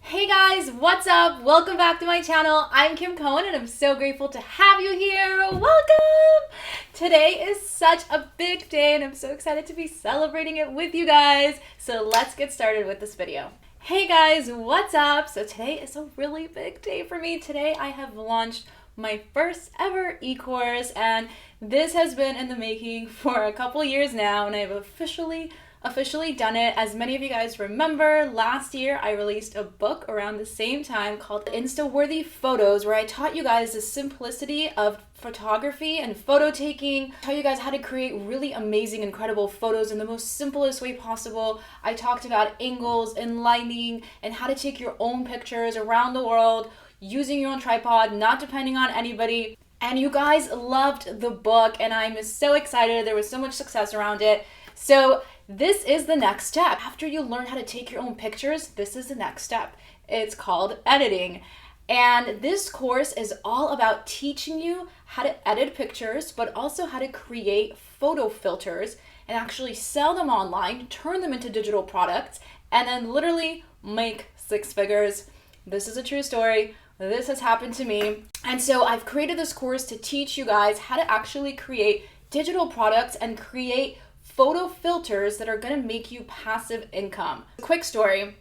Hey guys, what's up? Welcome back to my channel. I'm Kim Cohen and I'm so grateful to have you here. Welcome! Today is such a big day and I'm so excited to be celebrating it with you guys. So let's get started with this video. Hey guys, what's up? So today is a really big day for me. Today I have launched my first ever e-course and this has been in the making for a couple years now and I've officially done it. As many of you guys remember, last year I released a book around the same time called Insta-Worthy Photos, where I taught you guys the simplicity of photography and photo taking, taught you guys how to create really amazing, incredible photos in the most simplest way possible. I talked about angles and lighting and how to take your own pictures around the world using your own tripod, not depending on anybody. And you guys loved the book and I'm so excited. There was so much success around it. So this is the next step. After you learn how to take your own pictures, this is the next step. It's called editing. And this course is all about teaching you how to edit pictures, but also how to create photo filters and actually sell them online, turn them into digital products, and then literally make six figures. This is a true story. This has happened to me. And so I've created this course to teach you guys how to actually create digital products and create photo filters that are going to make you passive income. Quick story.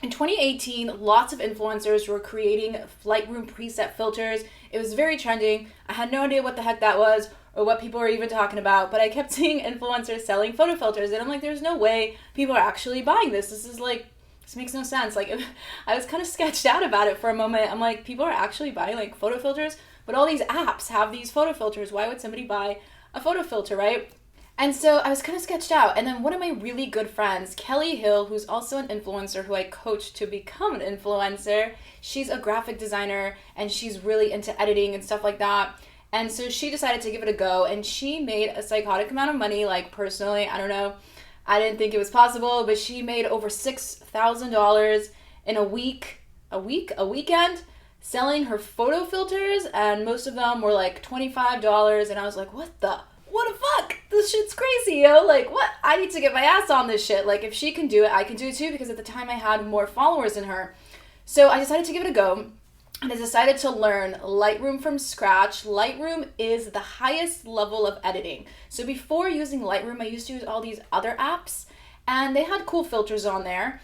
In 2018, lots of influencers were creating Lightroom preset filters. It was very trending. I had no idea what the heck that was or what people were even talking about, but I kept seeing influencers selling photo filters and I'm like, there's no way people are actually buying this. This makes no sense. I was kind of sketched out about it for a moment. I'm like, people are actually buying photo filters, but all these apps have these photo filters. Why would somebody buy a photo filter, right? And so I was kind of sketched out. And then one of my really good friends, Kelly Hill, who's also an influencer who I coached to become an influencer, she's a graphic designer and she's really into editing and stuff like that. And so she decided to give it a go and she made a psychotic amount of money, personally, I don't know. I didn't think it was possible, but she made over $6,000 in a weekend selling her photo filters, and most of them were $25. And I was like, what the fuck? This shit's crazy, yo. What? I need to get my ass on this shit. If she can do it, I can do it too, because at the time I had more followers than her. So I decided to give it a go, and I decided to learn Lightroom from scratch. Lightroom is the highest level of editing. So before using Lightroom, I used to use all these other apps, and they had cool filters on there.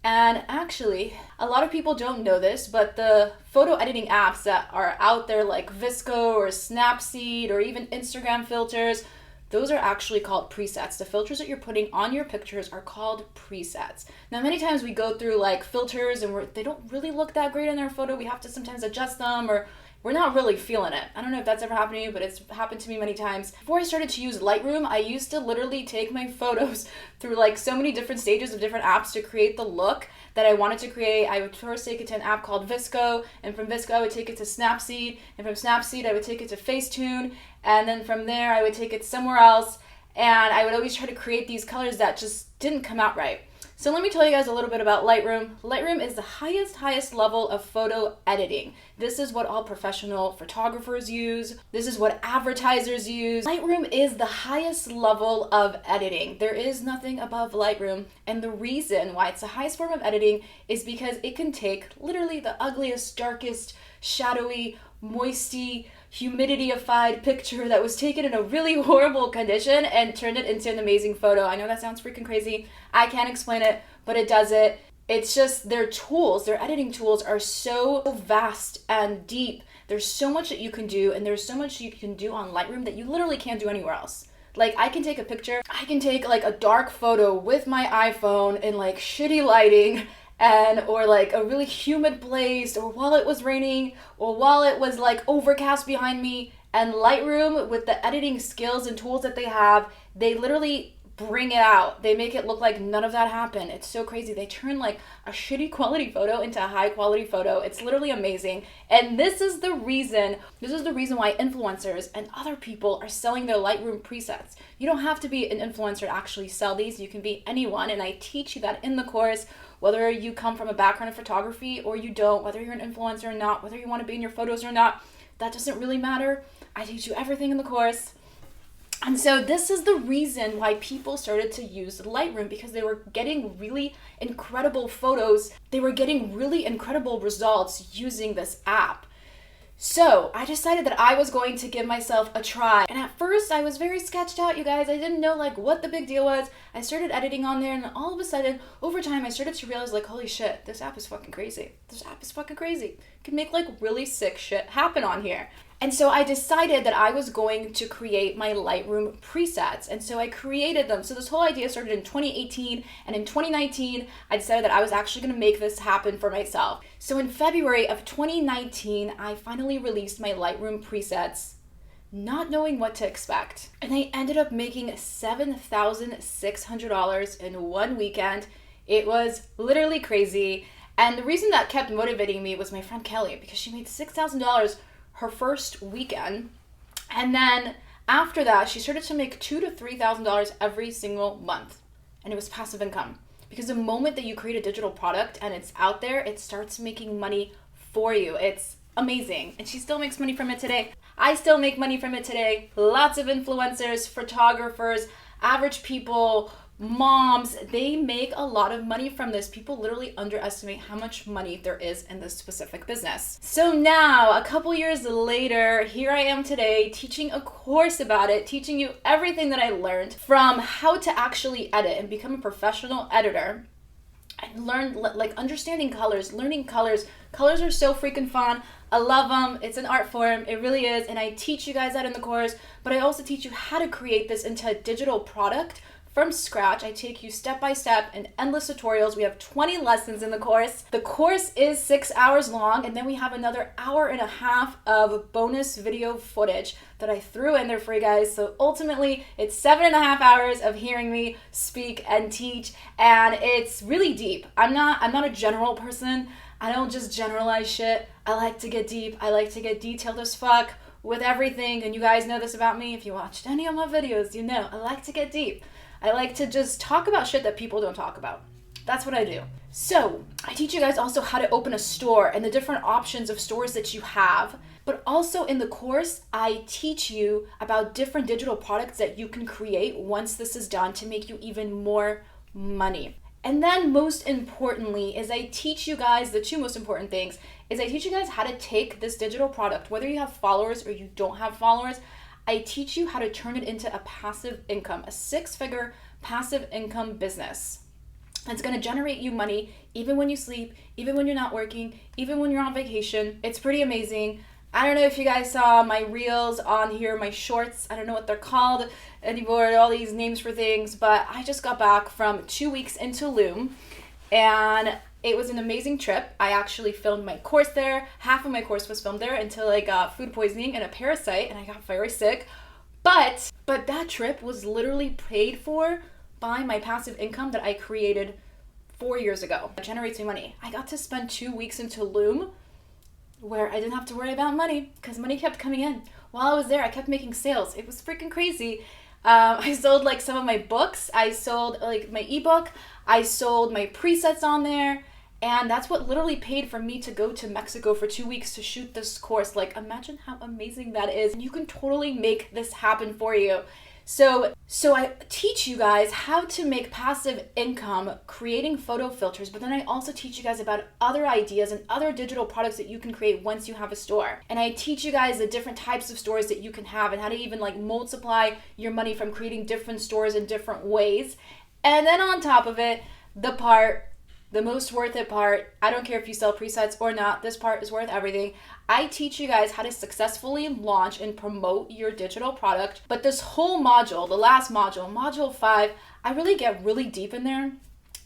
And actually, a lot of people don't know this, but the photo editing apps that are out there like Visco or Snapseed or even Instagram filters, those are actually called presets. The filters that you're putting on your pictures are called presets. Now, many times we go through filters and they don't really look that great in their photo. We have to sometimes adjust them or we're not really feeling it. I don't know if that's ever happened to you, but it's happened to me many times. Before I started to use Lightroom, I used to literally take my photos through so many different stages of different apps to create the look that I wanted to create. I would first take it to an app called Visco, and from Visco I would take it to Snapseed, and from Snapseed I would take it to Facetune, and then from there I would take it somewhere else, and I would always try to create these colors that just didn't come out right. So let me tell you guys a little bit about Lightroom. Lightroom is the highest level of photo editing. This is what all professional photographers use. This is what advertisers use. Lightroom is the highest level of editing. There is nothing above Lightroom. And the reason why it's the highest form of editing is because it can take literally the ugliest, darkest, shadowy, moisty, humidity-ified picture that was taken in a really horrible condition and turned it into an amazing photo. I know that sounds freaking crazy. I can't explain it, but it does it. It's just their tools, their editing tools are so vast and deep. There's so much that you can do, and there's so much you can do on Lightroom that you literally can't do anywhere else. I can take a picture, I can take a dark photo with my iPhone in shitty lighting, or a really humid place, or while it was raining, or while it was overcast behind me. And Lightroom, with the editing skills and tools that they have, they literally bring it out. They make it look like none of that happened. It's so crazy. They turn a shitty quality photo into a high quality photo. It's literally amazing. And this is the reason why influencers and other people are selling their Lightroom presets. You don't have to be an influencer to actually sell these. You can be anyone, and I teach you that in the course. Whether you come from a background of photography or you don't, whether you're an influencer or not, whether you want to be in your photos or not, that doesn't really matter. I teach you everything in the course. And so this is the reason why people started to use Lightroom, because they were getting really incredible photos. They were getting really incredible results using this app. So I decided that I was going to give myself a try. And at first I was very sketched out, you guys. I didn't know like what the big deal was. I started editing on there, and then all of a sudden, over time, I started to realize like, holy shit, this app is fucking crazy. This app is fucking crazy. You can make like really sick shit happen on here. And so I decided that I was going to create my Lightroom presets. And so I created them. So this whole idea started in 2018. And in 2019, I decided that I was actually going to make this happen for myself. So in February of 2019, I finally released my Lightroom presets, not knowing what to expect. And I ended up making $7,600 in one weekend. It was literally crazy. And the reason that kept motivating me was my friend Kelly, because she made $6,000 her first weekend, and then after that she started to make $2,000 to $3,000 every single month, and it was passive income. Because the moment that you create a digital product and it's out there, it starts making money for you. It's amazing, and she still makes money from it today. I still make money from it today. Lots of influencers, photographers, average people, moms, they make a lot of money from this. People literally underestimate how much money there is in this specific business. So now, a couple years later, here I am today teaching a course about it, teaching you everything that I learned from how to actually edit and become a professional editor. And learn like understanding colors, learning colors. Colors are so freaking fun. I love them. It's an art form. It really is. And I teach you guys that in the course, but I also teach you how to create this into a digital product from scratch. I take you step by step in endless tutorials. We have 20 lessons in the course. The course is 6 hours long, and then we have another hour and a half of bonus video footage that I threw in there for you guys. So ultimately, it's 7.5 hours of hearing me speak and teach, and it's really deep. I'm not a general person. I don't just generalize shit. I like to get deep. I like to get detailed as fuck with everything, and you guys know this about me. If you watched any of my videos, you know I like to get deep. I like to just talk about shit that people don't talk about. That's what I do. So I teach you guys also how to open a store and the different options of stores that you have. But also in the course, I teach you about different digital products that you can create once this is done to make you even more money. And then most importantly is I teach you guys, the two most important things, is I teach you guys how to take this digital product, whether you have followers or you don't have followers, I teach you how to turn it into a passive income, a 6-figure passive income business. It's going to generate you money even when you sleep, even when you're not working, even when you're on vacation. It's pretty amazing. I don't know if you guys saw my reels on here, my shorts. I don't know what they're called anymore, all these names for things, but I just got back from 2 weeks in Tulum, and it was an amazing trip. I actually filmed my course there. Half of my course was filmed there until I got food poisoning and a parasite, and I got very sick. But that trip was literally paid for by my passive income that I created 4 years ago. It generates me money. I got to spend 2 weeks in Tulum where I didn't have to worry about money because money kept coming in. While I was there, I kept making sales. It was freaking crazy. I sold like some of my books. I sold like my ebook. I sold my presets on there. And that's what literally paid for me to go to Mexico for 2 weeks to shoot this course. Like, imagine how amazing that is. And you can totally make this happen for you. So I teach you guys how to make passive income creating photo filters, but then I also teach you guys about other ideas and other digital products that you can create once you have a store. And I teach you guys the different types of stores that you can have and how to even like multiply your money from creating different stores in different ways. And then on top of it, the most worth it part, I don't care if you sell presets or not, this part is worth everything. I teach you guys how to successfully launch and promote your digital product. But this whole module, the last module, module 5, I really get really deep in there.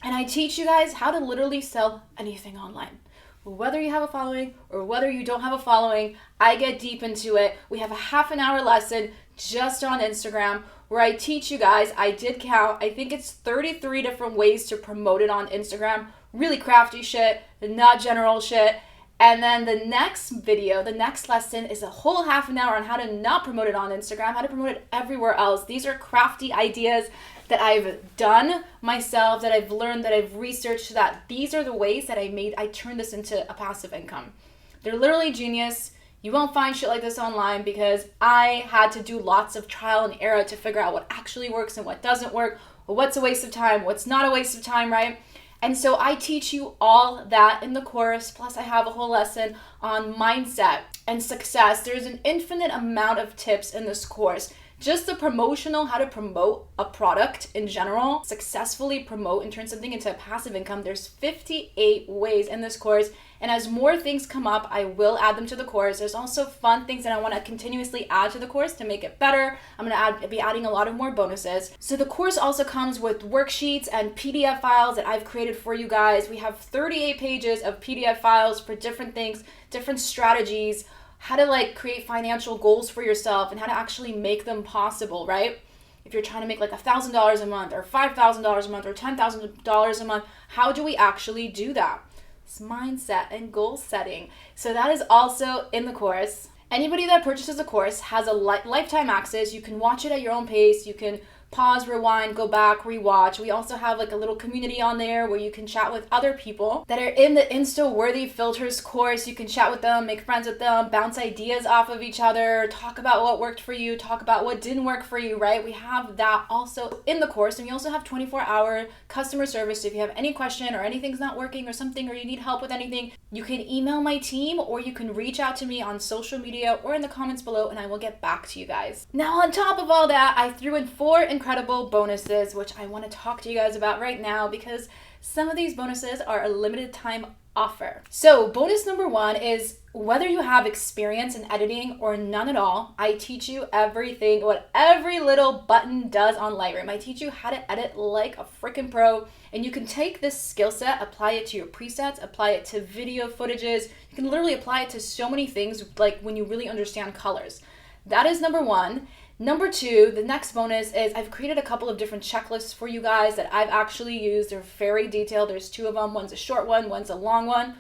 And I teach you guys how to literally sell anything online. Whether you have a following or whether you don't have a following, I get deep into it. We have a half an hour lesson just on Instagram where I teach you guys, I did count, I think it's 33 different ways to promote it on Instagram. Really crafty shit, not general shit. And then the next video, the next lesson is a whole half an hour on how to not promote it on Instagram, how to promote it everywhere else. These are crafty ideas that I've done myself, that I've learned, that I've researched, that these are the ways that I turned this into a passive income. They're literally genius. You won't find shit like this online because I had to do lots of trial and error to figure out what actually works and what doesn't work, or what's a waste of time, what's not a waste of time, right? And so I teach you all that in the course, plus I have a whole lesson on mindset and success. There's an infinite amount of tips in this course. Just the promotional, how to promote a product in general, successfully promote and turn something into a passive income. There's 58 ways in this course. And as more things come up, I will add them to the course. There's also fun things that I want to continuously add to the course to make it better. I'm going to be adding a lot of more bonuses. So the course also comes with worksheets and PDF files that I've created for you guys. We have 38 pages of PDF files for different things, different strategies, how to create financial goals for yourself and how to actually make them possible, right? If you're trying to make $1,000 a month or $5,000 a month or $10,000 a month, how do we actually do that? It's mindset and goal setting. So that is also in the course. Anybody that purchases the course has a lifetime access. You can watch it at your own pace. You can pause, rewind, go back, rewatch. We also have a little community on there where you can chat with other people that are in the Insta-Worthy filters course. You can chat with them, make friends with them, bounce ideas off of each other, talk about what worked for you, talk about what didn't work for you, right? We have that also in the course, and we also have 24-hour customer service. So if you have any question or anything's not working or something, or you need help with anything, you can email my team or you can reach out to me on social media or in the comments below, and I will get back to you guys. Now, on top of all that, I threw in 4 incredible bonuses, which I want to talk to you guys about right now because some of these bonuses are a limited time offer. So bonus number 1 is whether you have experience in editing or none at all, I teach you everything, what every little button does on Lightroom. I teach you how to edit like a freaking pro, and you can take this skill set, apply it to your presets, apply it to video footages. You can literally apply it to so many things, like when you really understand colors. That is number 1. Number 2, the next bonus is I've created a couple of different checklists for you guys that I've actually used. They're very detailed. There's 2 of them. One's a short one, one's a long one,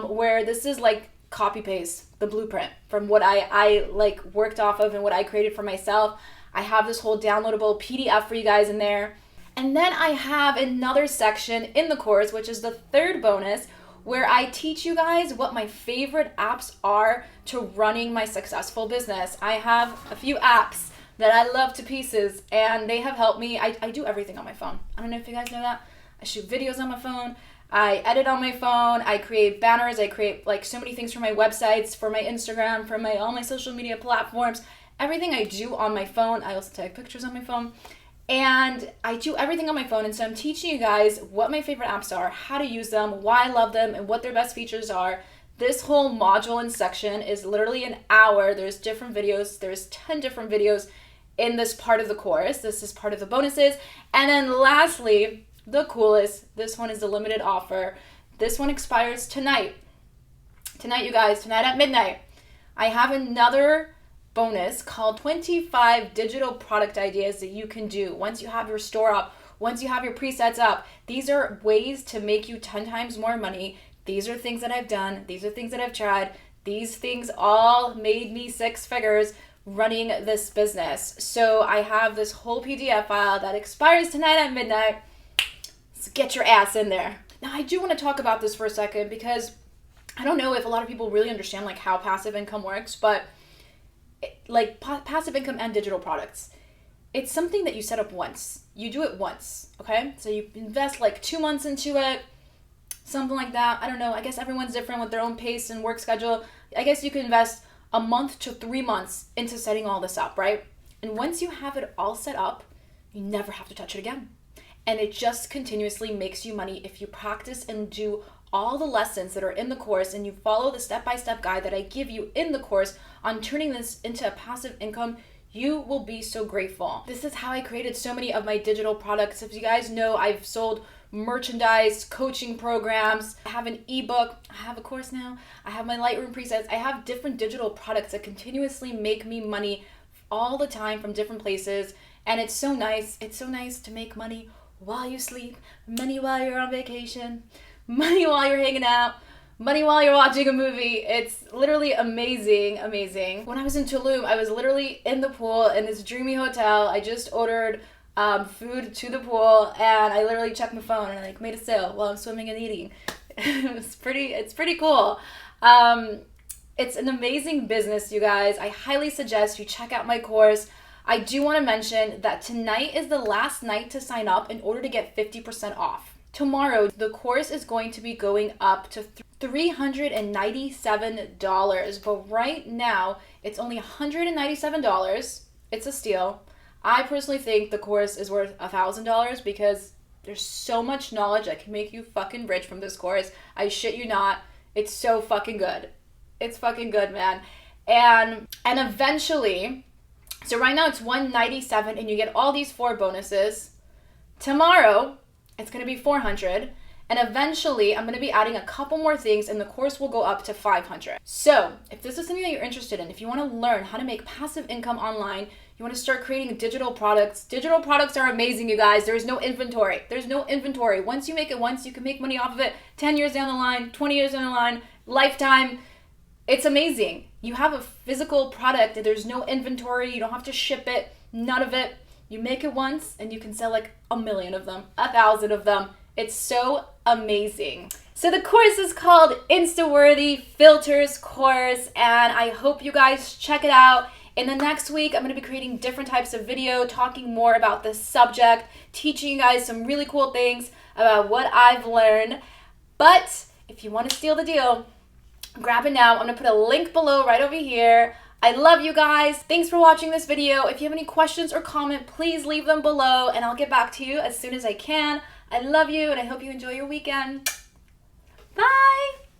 where this is copy paste the blueprint from what I worked off of and what I created for myself. I have this whole downloadable PDF for you guys in there. And then I have another section in the course, which is the 3rd bonus, where I teach you guys what my favorite apps are to running my successful business. I have a few apps that I love to pieces, and they have helped me. I do everything on my phone. I don't know if you guys know that. I shoot videos on my phone. I edit on my phone. I create banners. I create so many things for my websites, for my Instagram, for all my social media platforms. Everything I do on my phone. I also take pictures on my phone. And I do everything on my phone, and so I'm teaching you guys what my favorite apps are, how to use them, why I love them, and what their best features are. This whole module and section is literally an hour. There's different videos. There's 10 different videos in this part of the course. This is part of the bonuses. And then lastly, the coolest, this one is the limited offer. This one expires tonight. Tonight, you guys, tonight at midnight. I have another bonus called 25 digital product ideas that you can do once you have your store up, once you have your presets up. These are ways to make you 10 times more money. These are things that I've done. These are things that I've tried. These things all made me 6 figures running this business. So I have this whole PDF file that expires tonight at midnight. So get your ass in there. Now, I do want to talk about this for a second because I don't know if a lot of people really understand how passive income works, but passive income and digital products, it's something that you set up once. You do it once, okay? So you invest 2 months into it, something like that. I don't know. I guess everyone's different with their own pace and work schedule. I guess you can invest a month to 3 months into setting all this up, right? And once you have it all set up, you never have to touch it again. And it just continuously makes you money if you practice and do all the lessons that are in the course and you follow the step-by-step guide that I give you in the course on turning this into a passive income. You will be so grateful. This is how I created so many of my digital products. If you guys know, I've sold merchandise, coaching programs, I have an ebook, I have a course now, I have my Lightroom presets, I have different digital products that continuously make me money all the time from different places. And it's so nice. It's so nice to make money while you sleep, money while you're on vacation, money while you're hanging out, money while you're watching a movie. It's literally amazing, amazing. When I was in Tulum, I was literally in the pool in this dreamy hotel. I just ordered food to the pool, and I literally checked my phone and I made a sale while I'm swimming and eating. It's pretty cool. It's an amazing business, you guys. I highly suggest you check out my course. I do want to mention that tonight is the last night to sign up in order to get 50% off. Tomorrow, the course is going to be going up to $397, but right now, it's only $197. It's a steal. I personally think the course is worth $1,000 because there's so much knowledge that can make you fucking rich from this course. I shit you not. It's so fucking good. It's fucking good, man. And eventually, so right now it's $197 and you get all these 4 bonuses. Tomorrow, it's going to be $400. And eventually, I'm going to be adding a couple more things and the course will go up to $500. So if this is something that you're interested in, if you want to learn how to make passive income online, you want to start creating digital products. Digital products are amazing, you guys. There is no inventory. There's no inventory. Once you make it once, you can make money off of it 10 years down the line, 20 years down the line, lifetime. It's amazing. You have a physical product and there's no inventory. You don't have to ship it, none of it. You make it once and you can sell like 1,000,000 of them, 1,000 of them. It's so amazing. So the course is called Insta-Worthy Filters Course, and I hope you guys check it out. In the next week, I'm going to be creating different types of video, talking more about this subject, teaching you guys some really cool things about what I've learned. But if you want to steal the deal, grab it now. I'm going to put a link below right over here. I love you guys. Thanks for watching this video. If you have any questions or comment, please leave them below and I'll get back to you as soon as I can. I love you and I hope you enjoy your weekend. Bye.